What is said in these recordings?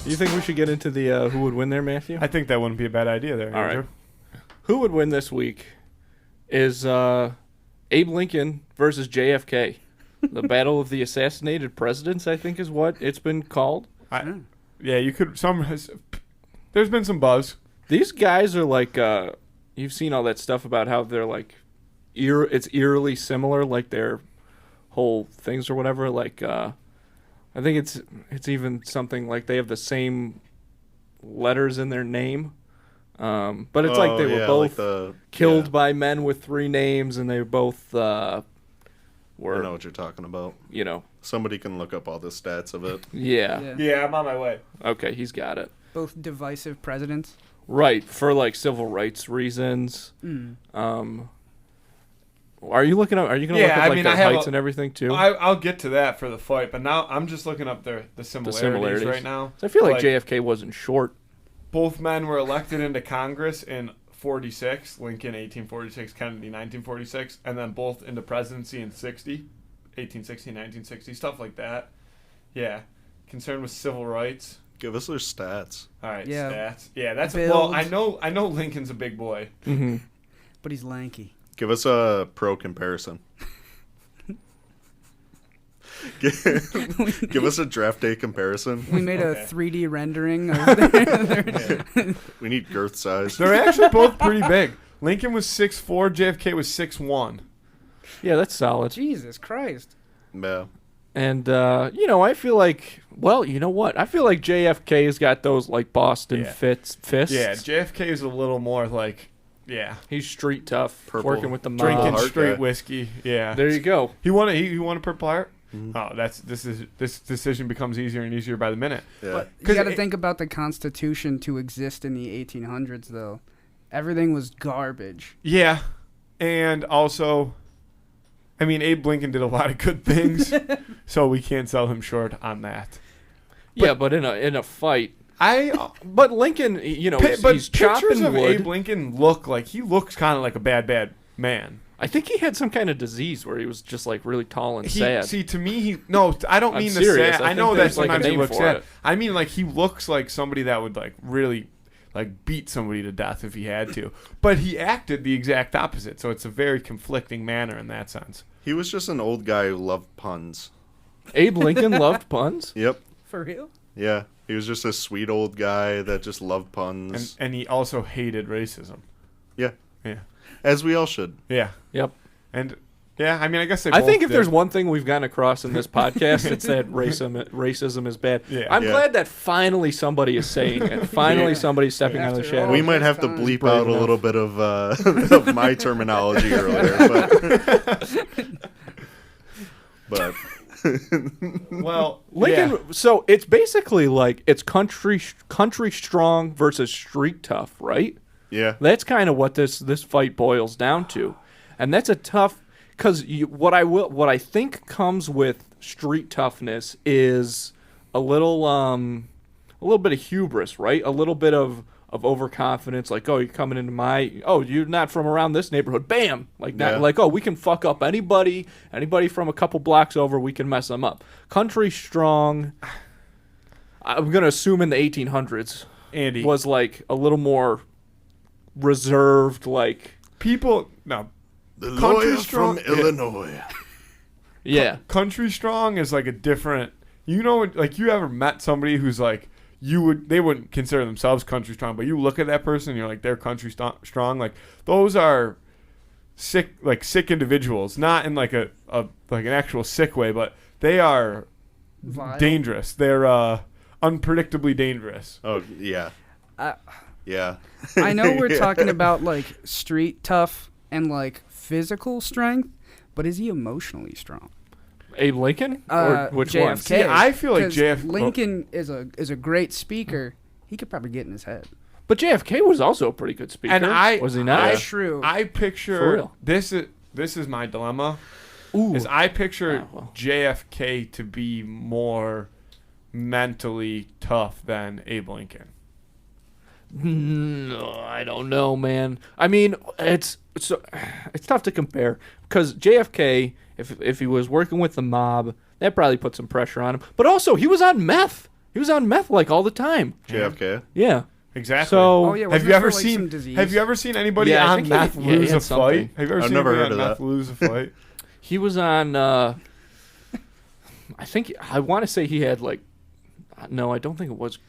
You think we should get into the who would win there, Matthew? I think that wouldn't be a bad idea there, All Andrew. right. Who would win this week is Abe Lincoln versus JFK. The Battle of the Assassinated Presidents, I think, is what it's been called. Yeah, you could. There's been some buzz. These guys are like, you've seen all that stuff about how they're like, it's eerily similar, like their whole things or whatever. Like, I think it's even something like they have the same letters in their name. But it's like they were both killed by men with 3 names, and they both were. I know what you're talking about. You know. Somebody can look up all the stats of it. Yeah, I'm on my way. Okay, he's got it. Both divisive presidents. Right, for like civil rights reasons. Are you looking up? Are you going to look up like their heights and everything too? I'll get to that for the fight, but now I'm just looking up the similarities right now. So I feel like JFK wasn't short. Both men were elected into Congress in 46, Lincoln 1846, Kennedy 1946, and then both into presidency in 1860, 1960, stuff like that. Yeah, concerned with civil rights. Give us their stats. All right, Yeah. stats. Yeah, that's Build. well. I know Lincoln's a big boy. Mm-hmm. But he's lanky. Give us a pro comparison. Give us a draft day comparison. We made a Okay. 3D rendering of We need girth size. They're actually both pretty big. Lincoln was 6'4", JFK was 6'1". Yeah, that's solid. Jesus Christ. Yeah. And I feel like, well, you know what? I feel like JFK's got those like Boston fists. Yeah, JFK is a little more like, He's street tough, Purple. working with the mob. drinking Heart straight guy. whiskey. Yeah, There you go. he won a Purple Heart. Mm-hmm. Oh, this decision becomes easier and easier by the minute. Yeah. But you 'Cause got to think about the Constitution to exist in the 1800s, though. Everything was garbage. Yeah, and also, I mean, Abe Lincoln did a lot of good things, so we can't sell him short on that. But in a fight. But Lincoln, But he's chopping pictures of wood. Abe Lincoln looks kind of like a bad man. I think he had some kind of disease where he was just like really tall and sad. See, to me, I don't I'm mean serious. the sad. I I know think that there's, like, a sometimes he name looks for sad. it. I mean, like, he looks like somebody that would like really like beat somebody to death if he had to. But he acted the exact opposite, so it's a very conflicting manner in that sense. He was just an old guy who loved puns. Abe Lincoln loved puns. Yep. For real? Yeah. He was just a sweet old guy that just loved puns. And he also hated racism. Yeah. Yeah. As we all should. Yeah. Yep. And yeah, I mean, I guess they I both think if did. there's one thing we've gotten across in this podcast, it's that racism is bad. Yeah. I'm Yeah. glad that finally somebody is saying it. Finally, Yeah. somebody's stepping out of the After shadows. all We might have to Time. bleep Brave out a enough. little bit of of my terminology earlier, but well, Lincoln. yeah. So it's basically like it's country strong versus street tough, right? yeah. That's kind of what this fight boils down to, and that's a tough because what I think comes with street toughness is a little bit of hubris, right? A little bit of overconfidence, like, oh, you're coming into you're not from around this neighborhood, bam, like that, Yeah. like, oh, we can fuck up anybody from a couple blocks over, we can mess them up. Country strong, I'm gonna assume in the 1800s, Andy was like a little more reserved, like, the The Country lawyer strong- from Illinois. yeah. country strong is like a different. Like you ever met somebody who's like they wouldn't consider themselves country strong, but you look at that person and you're like they're country strong. Like those are sick individuals, not in like an actual sick way, but they are Vile. dangerous. They're unpredictably dangerous. Oh yeah. Yeah. I know we're Yeah. talking about like street tough and like physical strength, but is he emotionally strong? Abe Lincoln or which one? JFK. See, I feel like 'Cause JFK Lincoln is a great speaker. He could probably get in his head. But JFK was also a pretty good speaker. And was he not? That's true. I For picture real. this is my dilemma. Ooh. Is I picture Oh, well. JFK to be more mentally tough than Abe Lincoln. No, I don't know, man. I mean, it's tough to compare because JFK, if he was working with the mob, that probably put some pressure on him. But also, he was on meth. He was on meth like all the time. JFK. Yeah. Exactly. So Oh yeah, have wasn't you it ever for, like, seen? some disease? Have you ever seen anybody Yeah, I on think meth he lose had a something. fight? Have you ever I've seen never anybody heard on of meth that. lose a fight? he was on. I want to say he had like. No, I don't think it was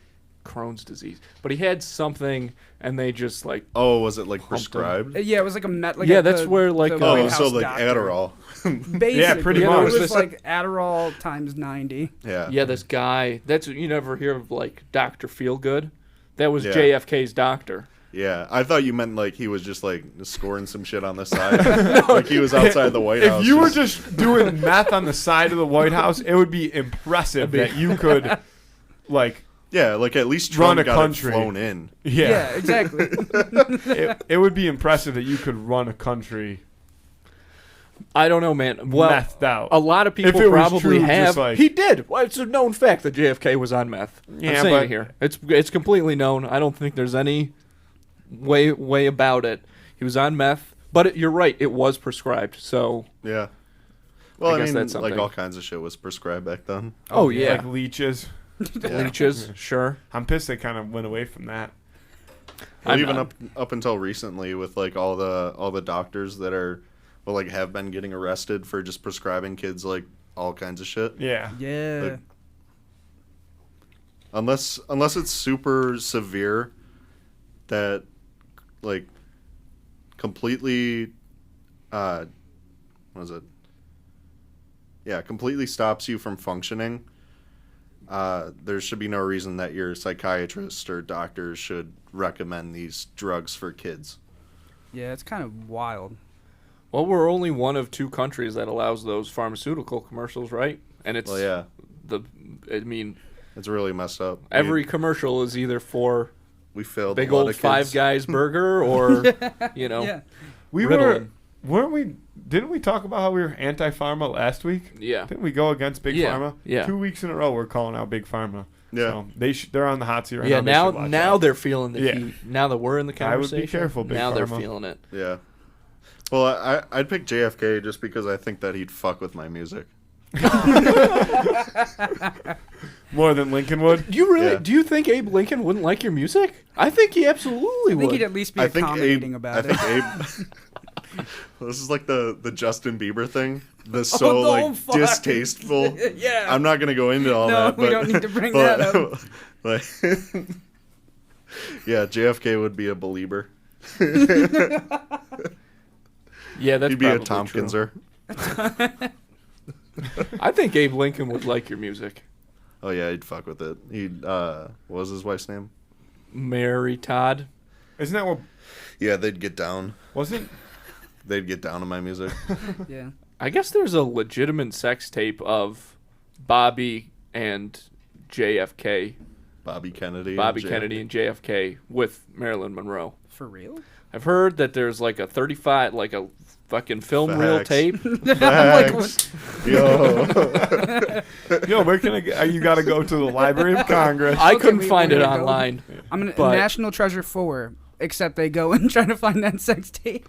Crohn's disease, but he had something, and they just like. Oh, was it like Humped him. prescribed? Yeah, it was like a met. Like Yeah, a, that's the, where, like, the Oh, White so House like doctor. Adderall. Basically, Yeah, pretty it much. was like Adderall times 90. Yeah. Yeah, this guy. That's you never hear of like Dr. Feelgood. That was Yeah. JFK's doctor. Yeah, I thought you meant like he was just like scoring some shit on the side, like he was outside the White House. If you were just doing meth on the side of the White House, it would be impressive that you could, like, yeah, like at least Run Trump a got country. it flown in. yeah, Exactly. it would be impressive that you could run a country I don't know, man. Well, methed out. a lot of If people it was probably true, just have. like- He did. Well, it's a known fact that JFK was on meth. Yeah, I'm saying but- it here. It's completely known. I don't think there's any way about it. He was on meth, but you're right. It was prescribed. So, Yeah. Well, I I, guess mean, that's like something. all kinds of shit was prescribed back then. oh yeah, like leeches. Yeah. leeches, sure. I'm pissed they kind of went away from that. Well, I'm even not. up until recently, with like all the doctors that are, well, like have been getting arrested for just prescribing kids like all kinds of shit. Yeah. Yeah. Like, unless it's super severe, that like completely, what is it? Yeah, completely stops you from functioning. There should be no reason that your psychiatrist or doctor should recommend these drugs for kids. Yeah, it's kind of wild. Well, we're only one of 2 countries that allows those pharmaceutical commercials, right? And it's Well, yeah, I mean, it's really messed up. every commercial is either for we failed big a lot old of kids. Five Guys burger or you know, Yeah. We Ritalin. weren't we? Didn't we talk about how we were anti-pharma last week? yeah. Didn't we go against Big Yeah, Pharma? yeah. 2 weeks in a row, we're calling out Big Pharma. Yeah. So they're on the hot seat right Yeah, now. now They should watch now out. they're feeling the Yeah. heat. Now that we're in the I would be conversation, careful, Big now they're Pharma. feeling it. Yeah. Well, I'd pick JFK just because I think that he'd fuck with my music. more than Lincoln would. Do you really? Yeah. Do you think Abe Lincoln wouldn't like your music? I think he absolutely I think would. he'd at least be I think accommodating Abe. about I it. think Abe. This is like the Like Bieber thing. The so Oh, like fuck. distasteful. Yeah. I'm not gonna go into all No, that. we But, don't need to bring that up. Like, yeah, JFK would be a believer. Yeah, that's He'd be a probably true. Tompkinser. I think Abe Lincoln would like your music. Oh yeah, he'd fuck with it. He'd what was his wife's name? Mary Todd. Isn't that what Yeah, they'd get down. wasn't? They'd get down to my music. Yeah. I guess there's a legitimate sex tape of Bobby and JFK, Bobby Kennedy. Bobby and Kennedy and JFK with Marilyn Monroe. For real? I've heard that there's like a 35, like a fucking film reel Facts. tape. Facts. Yo. Yo, where can I get? You got to go to the Library of Congress. I Okay, couldn't we find it gotta go. online. I'm gonna But- National Treasure 4, except they go and try to find that sex tape.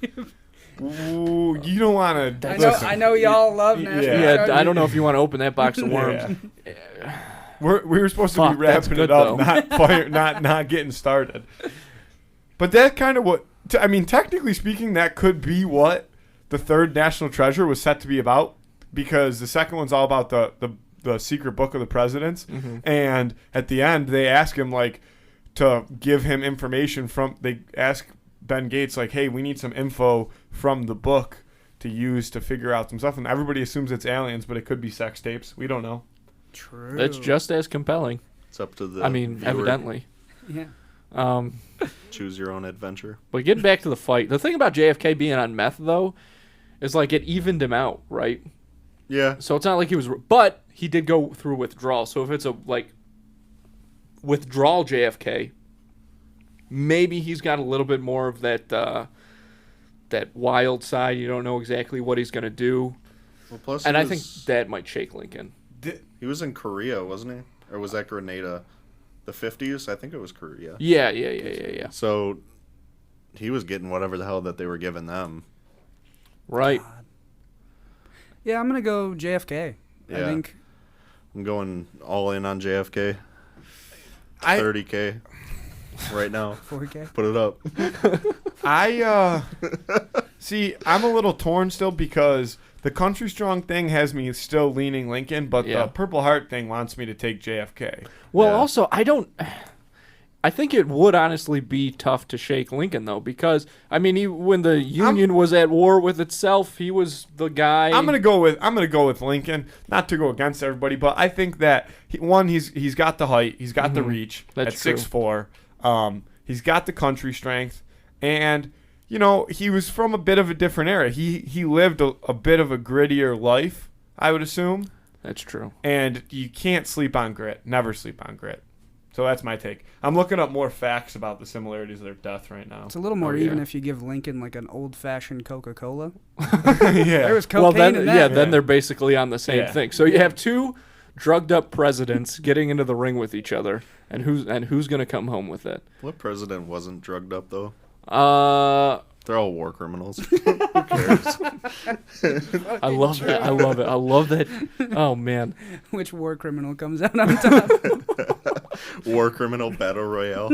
Ooh, you don't want to. I know y'all love National Yeah. Treasure. Yeah, I don't know if you want to open that box of worms. Yeah. We were supposed to Fuck, be that's wrapping good, it up, though. not fire, not getting started. But that kind of I mean, technically speaking, that could be what the third National Treasure was set to be about, because the second one's all about the secret book of the presidents, and at the end they ask him like to give him information from. They ask Ben Gates like, "Hey, we need some info from the book to use to figure out some stuff," and everybody assumes it's aliens, but it could be sex tapes. We don't know. True. That's just as compelling. It's up to the I mean, viewer. evidently. Yeah. Choose your own adventure. But getting back to the fight, the thing about JFK being on meth, though, is like it evened him out, right? Yeah. So it's not like he was, but he did go through withdrawal. So if it's a like withdrawal JFK, maybe he's got a little bit more of that that wild side. You don't know exactly what he's gonna do, Well, plus and he I think was- that might shake Lincoln. he was in Korea, wasn't he? Or was that Grenada? The 50s? I think it was Korea. Yeah. So he was getting whatever the hell that they were giving them. Right. Yeah, I'm gonna go JFK. I Yeah. think. I'm going all in on JFK. 30K right now. 4K. Put it up. See, I'm a little torn still because the Country Strong thing has me still leaning Lincoln, but Yeah. the Purple Heart thing wants me to take JFK. Well, Yeah. also, I think it would honestly be tough to shake Lincoln, though, because, I mean, when the Union was at war with itself, he was the guy. I'm gonna go with Lincoln, not to go against everybody, but I think that he's got the height, he's got the reach That's at true. 6'4". He's got the country strength, and he was from a bit of a different era. He lived a bit of a grittier life, I would assume, That's true. and you can't sleep on grit. Never sleep on grit. So that's my take. I'm looking up more facts about the similarities of their death right now. It's a little more Oh, yeah. even if you give Lincoln like an old-fashioned Coca-Cola. Yeah. There was Well, cocaine then, in yeah, that. then they're basically on the same Yeah. thing. So you have two drugged up presidents getting into the ring with each other, and who's going to come home with it? What president wasn't drugged up though? They're all war criminals. Who cares? I love that. I love it. I love that. Oh man. Which war criminal comes out on top? War criminal battle royale.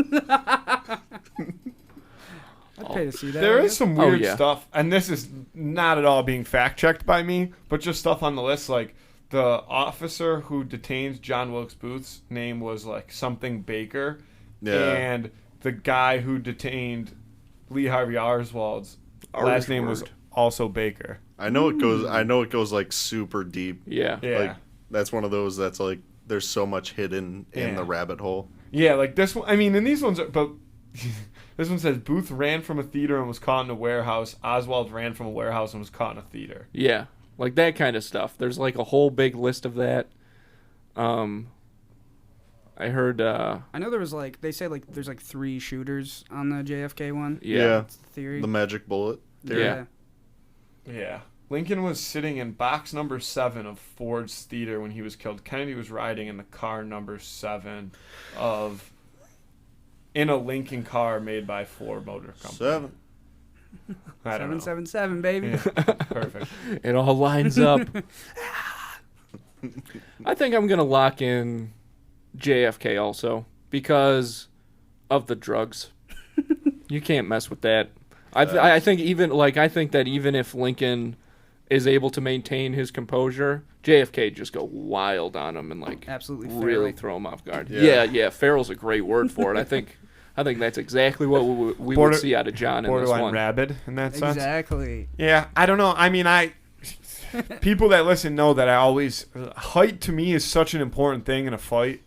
I'd pay to see that. There I is guess. some Oh, weird yeah. stuff, and this is not at all being fact checked by me, but just stuff on the list. Like the officer who detained John Wilkes Booth's name was like something Baker, Yeah. and the guy who detained Lee Harvey Oswald's last name was also Baker. I know it goes like super deep. Yeah. Yeah, Like that's one of those that's like there's so much hidden in Yeah. the rabbit hole. yeah, like this one. I mean, and these ones are, but this one says Booth ran from a theater and was caught in a warehouse. Oswald ran from a warehouse and was caught in a theater. Yeah. Like that kind of stuff. There's like a whole big list of that. I heard. I know there was like, they say like there's like 3 shooters on the JFK one. Yeah. That's the theory. The magic bullet. Yeah. Yeah. Lincoln was sitting in box number 7 of Ford's theater when he was killed. Kennedy was riding in the car number 7 in a Lincoln car made by Ford Motor Company. 7. I don't know. 777, baby. Yeah, perfect. It all lines up. I think I'm gonna lock in JFK also because of the drugs. You can't mess with that. I think that even if Lincoln is able to maintain his composure, JFK just go wild on him and like Absolutely really feral. throw him off guard. Yeah. Yeah, feral's a great word for it. I think that's exactly what we Border- would see out of John in this Borderline one. rabid in that sense. Exactly. Yeah, I don't know. I mean, people that listen know that height to me is such an important thing in a fight.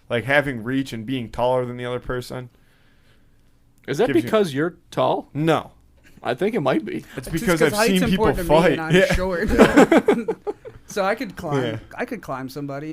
Like having reach and being taller than the other person. Is that gives you- because you're tall? No. I think it might be. It's Just because 'cause I've height's seen people important to me fight. and I'm Yeah. short. So I could climb. Yeah. I could climb somebody.